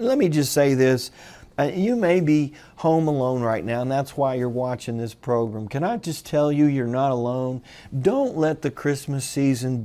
let me just say this. You may be home alone right now, and that's why you're watching this program. Can I just tell you, you're not alone? Don't let the Christmas season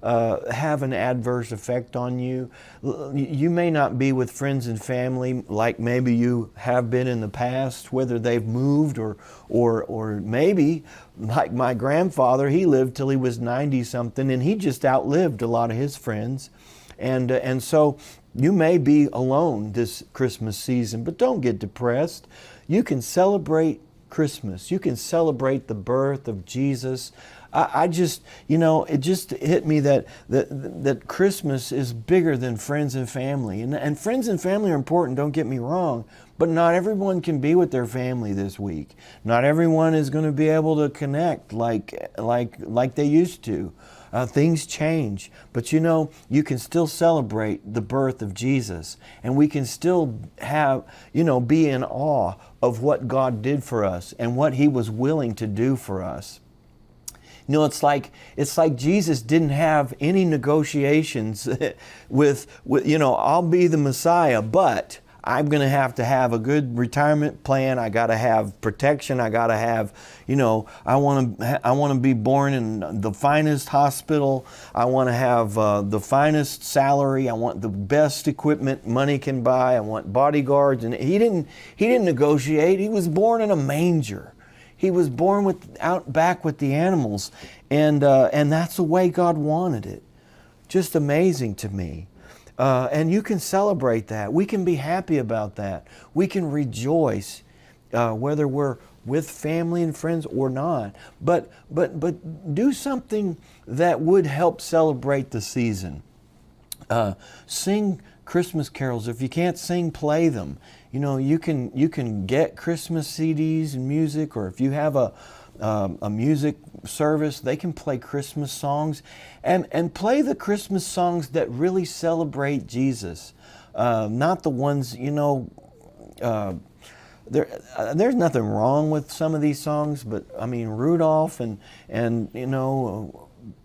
have an adverse effect on you. You may not be with friends and family like maybe you have been in the past, whether they've moved or maybe like my grandfather, he lived till he was 90-something, and he just outlived a lot of his friends. And so you may be alone this Christmas season, but don't get depressed. You can celebrate Christmas. You can celebrate the birth of Jesus. I just, it just hit me that Christmas is bigger than friends and family. And friends and family are important, don't get me wrong, but not everyone can be with their family this week. Not everyone is going to be able to connect like they used to. Things change, but you can still celebrate the birth of Jesus, and we can still have, be in awe of what God did for us and what He was willing to do for us. It's like Jesus didn't have any negotiations with I'll be the Messiah, but I'm going to have a good retirement plan. I got to have protection. I got to have, I want to be born in the finest hospital. I want to have the finest salary. I want the best equipment money can buy. I want bodyguards. And he didn't negotiate. He was born in a manger. He was born out back with the animals, and that's the way God wanted it. Just amazing to me. And you can celebrate that. We can be happy about that. We can rejoice, whether we're with family and friends or not. But do something that would help celebrate the season. Sing Christmas carols. If you can't sing, play them. You can get Christmas CDs and music, or if you have a music service, they can play Christmas songs and play the Christmas songs that really celebrate Jesus, not the ones, there's nothing wrong with some of these songs, but I mean Rudolph and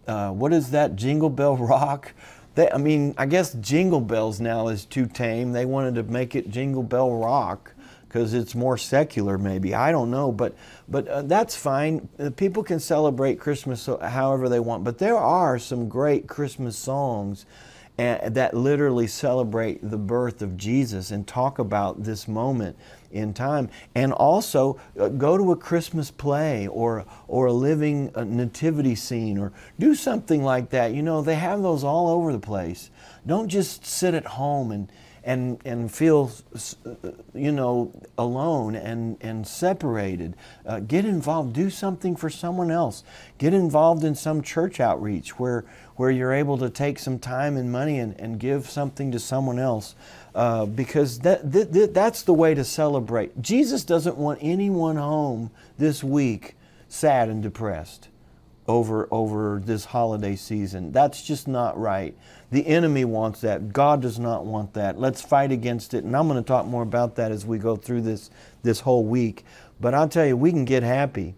what is that, Jingle Bell Rock? I guess Jingle Bells now is too tame. They wanted to make it Jingle Bell Rock because it's more secular, maybe. I don't know, but that's fine. People can celebrate Christmas however they want, but there are some great Christmas songs that literally celebrate the birth of Jesus and talk about this moment in time. And also go to a Christmas play or a living nativity scene, or do something like that. They have those all over the place. Don't just sit at home and feel alone and separated. Get involved. Do something for someone else. Get involved in some church outreach where you're able to take some time and money and give something to someone else, because that's the way to celebrate. Jesus doesn't want anyone home this week sad and depressed over this holiday season. That's just not right. The enemy wants that. God does not want that. Let's fight against it. And I'm going to talk more about that as we go through this whole week. But I'll tell you, we can get happy.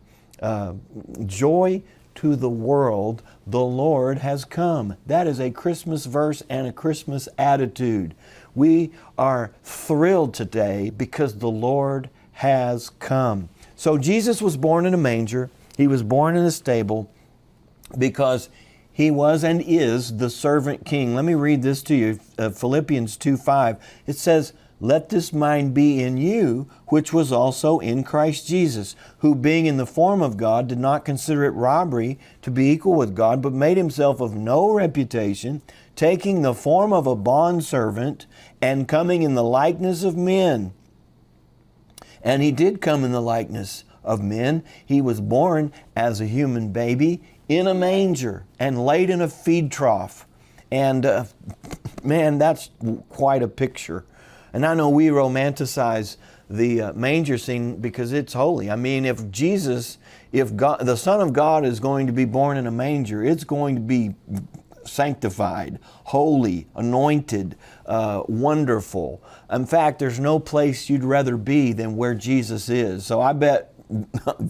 Joy to the world, the Lord has come. That is a Christmas verse and a Christmas attitude. We are thrilled today because the Lord has come. So Jesus was born in a manger. He was born in a stable because He was and is the servant king. Let me read this to you, Philippians 2:5. It says, "Let this mind be in you, which was also in Christ Jesus, who being in the form of God did not consider it robbery to be equal with God, but made Himself of no reputation, taking the form of a bondservant and coming in the likeness of men." And He did come in the likeness of men. He was born as a human baby in a manger and laid in a feed trough. And man, that's quite a picture. And I know we romanticize the manger scene because it's holy. I mean, if God, the Son of God, is going to be born in a manger, it's going to be sanctified, holy, anointed, wonderful. In fact, there's no place you'd rather be than where Jesus is. So I bet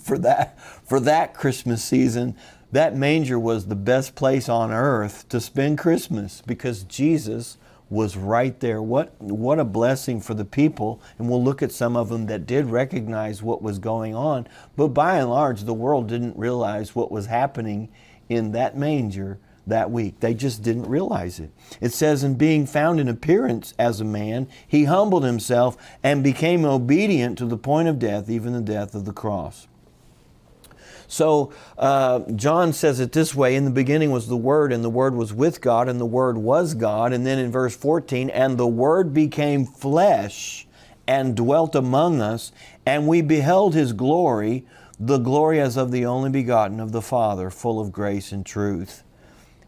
for that Christmas season, that manger was the best place on earth to spend Christmas, because Jesus was right there. What a blessing for the people. And we'll look at some of them that did recognize what was going on. But by and large, the world didn't realize what was happening in that manger that week. They just didn't realize it. It says, "And being found in appearance as a man, he humbled himself and became obedient to the point of death, even the death of the cross." So John says it this way: "In the beginning was the Word, and the Word was with God, and the Word was God." And then in verse 14, "And the Word became flesh and dwelt among us, and we beheld His glory, the glory as of the only begotten of the Father, full of grace and truth."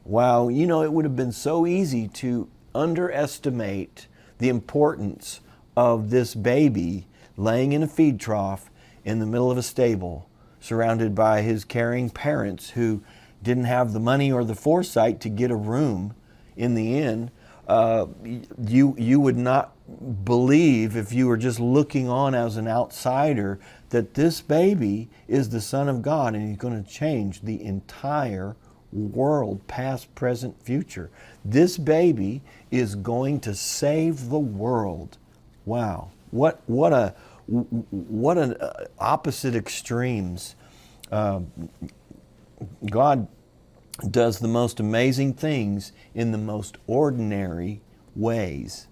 Wow, you know, it would have been so easy to underestimate the importance of this baby laying in a feed trough in the middle of a stable, surrounded by his caring parents who didn't have the money or the foresight to get a room in the inn. You would not believe, if you were just looking on as an outsider, that this baby is the Son of God and He's going to change the entire world, past, present, future. This baby is going to save the world. Wow, what an opposite extremes. God does the most amazing things in the most ordinary ways.